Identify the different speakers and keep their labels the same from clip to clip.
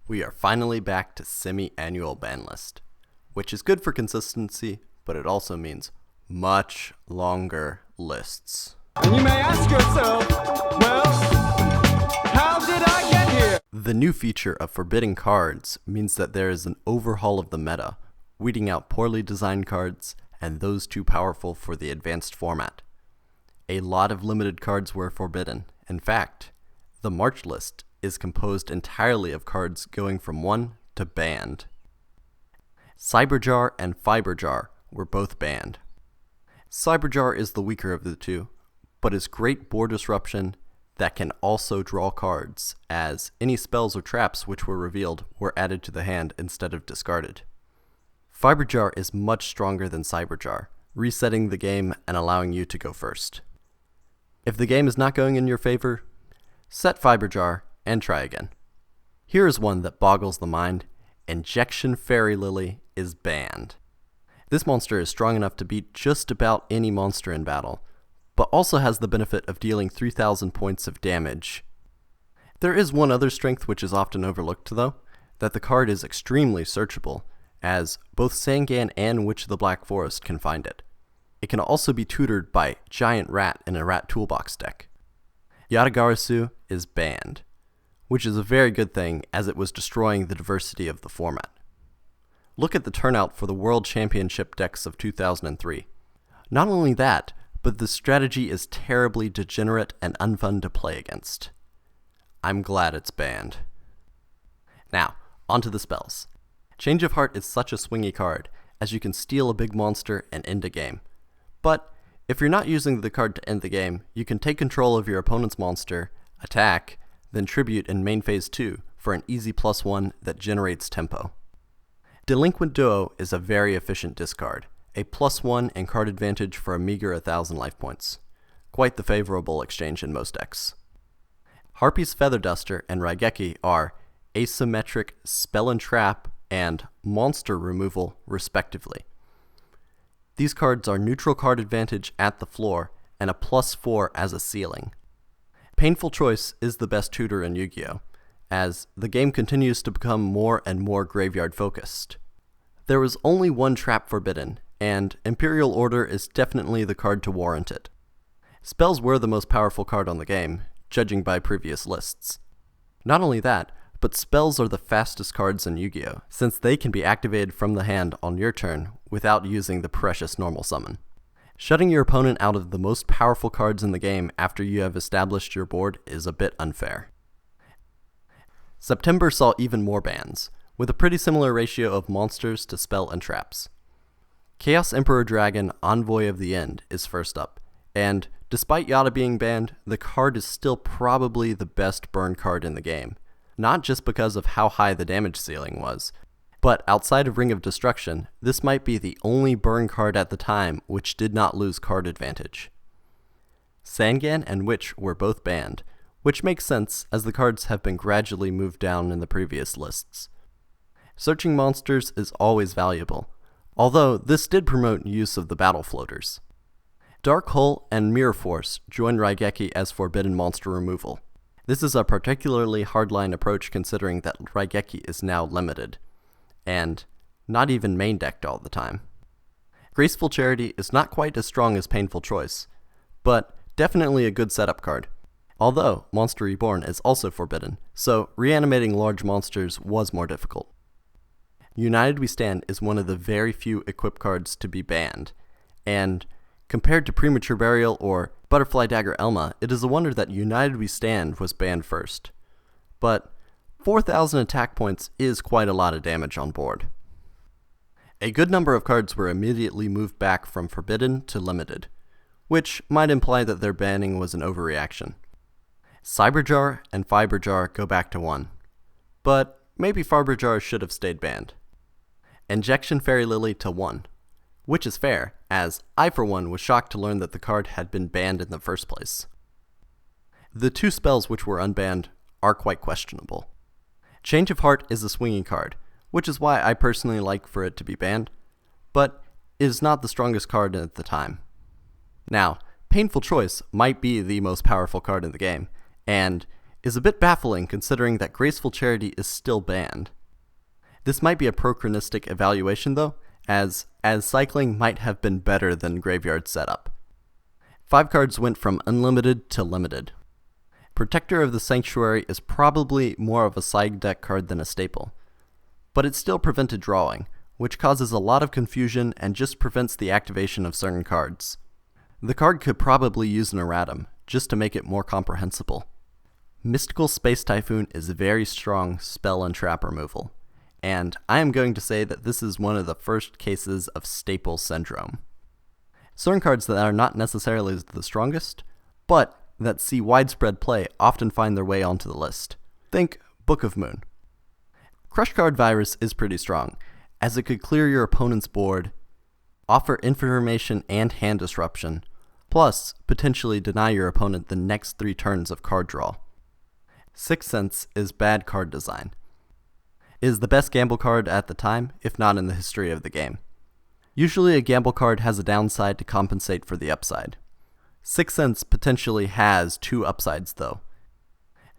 Speaker 1: We are finally back to semi-annual Banlist, which is good for consistency, but it also means much longer lists.
Speaker 2: And you may ask yourself, well, how did I get here?
Speaker 1: The new feature of forbidding cards means that there is an overhaul of the meta, weeding out poorly designed cards and those too powerful for the advanced format. A lot of limited cards were forbidden. In fact, the March list is composed entirely of cards going from 1 to banned. Cyberjar and Fiberjar were both banned. Cyberjar is the weaker of the two, but is great board disruption that can also draw cards, as any spells or traps which were revealed were added to the hand instead of discarded. Fiberjar is much stronger than Cyberjar, resetting the game and allowing you to go first. If the game is not going in your favor, set Fiberjar and try again. Here is one that boggles the mind. Injection Fairy Lily is banned. This monster is strong enough to beat just about any monster in battle, but also has the benefit of dealing 3,000 points of damage. There is one other strength which is often overlooked though, that the card is extremely searchable, as both Sangan and Witch of the Black Forest can find it. It can also be tutored by Giant Rat in a Rat Toolbox deck. Yatagarasu is banned, which is a very good thing as it was destroying the diversity of the format. Look at the turnout for the World Championship decks of 2003. Not only that, but the strategy is terribly degenerate and unfun to play against. I'm glad it's banned. Now, onto the spells. Change of Heart is such a swingy card, as you can steal a big monster and end a game. But if you're not using the card to end the game, you can take control of your opponent's monster, attack, then tribute in main phase 2 for an easy +1 that generates tempo. Delinquent Duo is a very efficient discard, a +1 and card advantage for a meager 1,000 life points. Quite the favorable exchange in most decks. Harpy's Feather Duster and Raigeki are asymmetric spell and trap and monster removal respectively. These cards are neutral card advantage at the floor and a +4 as a ceiling. Painful Choice is the best tutor in Yu-Gi-Oh!, as the game continues to become more and more graveyard focused. There was only one trap forbidden, and Imperial Order is definitely the card to warrant it. Spells were the most powerful card on the game, judging by previous lists. Not only that, but spells are the fastest cards in Yu-Gi-Oh!, since they can be activated from the hand on your turn without using the precious normal summon. Shutting your opponent out of the most powerful cards in the game after you have established your board is a bit unfair. September saw even more bans, with a pretty similar ratio of monsters to spell and traps. Chaos Emperor Dragon Envoy of the End is first up, and despite Yata being banned, the card is still probably the best burn card in the game, not just because of how high the damage ceiling was, but outside of Ring of Destruction, this might be the only burn card at the time which did not lose card advantage. Sangan and Witch were both banned, which makes sense as the cards have been gradually moved down in the previous lists. Searching monsters is always valuable, although this did promote use of the battle floaters. Dark Hole and Mirror Force join Raigeki as forbidden monster removal. This is a particularly hardline approach considering that Raigeki is now limited, and not even main decked all the time. Graceful Charity is not quite as strong as Painful Choice, but definitely a good setup card. Although Monster Reborn is also forbidden, so reanimating large monsters was more difficult. United We Stand is one of the very few equip cards to be banned, and compared to Premature Burial or Butterfly Dagger Elma, it is a wonder that United We Stand was banned first. But 4,000 attack points is quite a lot of damage on board. A good number of cards were immediately moved back from forbidden to limited, which might imply that their banning was an overreaction. Cyberjar and Fiberjar go back to 1, but maybe Fiberjar should have stayed banned. Injection Fairy Lily to 1, which is fair, as I for one was shocked to learn that the card had been banned in the first place. The two spells which were unbanned are quite questionable. Change of Heart is a swinging card, which is why I personally like for it to be banned, but it is not the strongest card at the time. Now, Painful Choice might be the most powerful card in the game, and is a bit baffling considering that Graceful Charity is still banned. This might be a procranistic evaluation though, as cycling might have been better than Graveyard Setup. 5 cards went from unlimited to limited. Protector of the Sanctuary is probably more of a side deck card than a staple, but it still prevented drawing, which causes a lot of confusion and just prevents the activation of certain cards. The card could probably use an erratum, just to make it more comprehensible. Mystical Space Typhoon is very strong spell and trap removal, and I am going to say that this is one of the first cases of staple syndrome. Certain cards that are not necessarily the strongest, but that see widespread play often find their way onto the list. Think Book of Moon. Crush Card Virus is pretty strong, as it could clear your opponent's board, offer information and hand disruption, plus potentially deny your opponent the next 3 turns of card draw. Sixth Sense is bad card design. It is the best gamble card at the time, if not in the history of the game. Usually a gamble card has a downside to compensate for the upside. Sixth Sense potentially has 2 upsides though,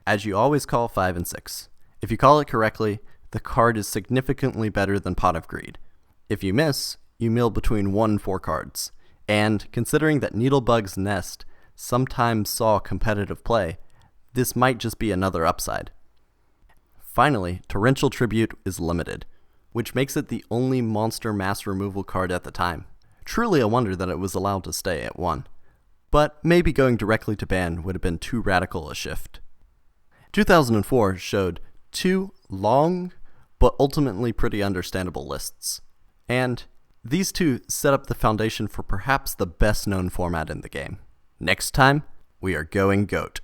Speaker 1: as you always call 5 and 6. If you call it correctly, the card is significantly better than Pot of Greed. If you miss, you mill between 1 and 4 cards, and considering that Needlebug's Nest sometimes saw competitive play, this might just be another upside. Finally, Torrential Tribute is limited, which makes it the only monster mass removal card at the time. Truly a wonder that it was allowed to stay at 1. But maybe going directly to ban would have been too radical a shift. 2004 showed 2 long, but ultimately pretty understandable lists. And these 2 set up the foundation for perhaps the best known format in the game. Next time, we are going GOAT.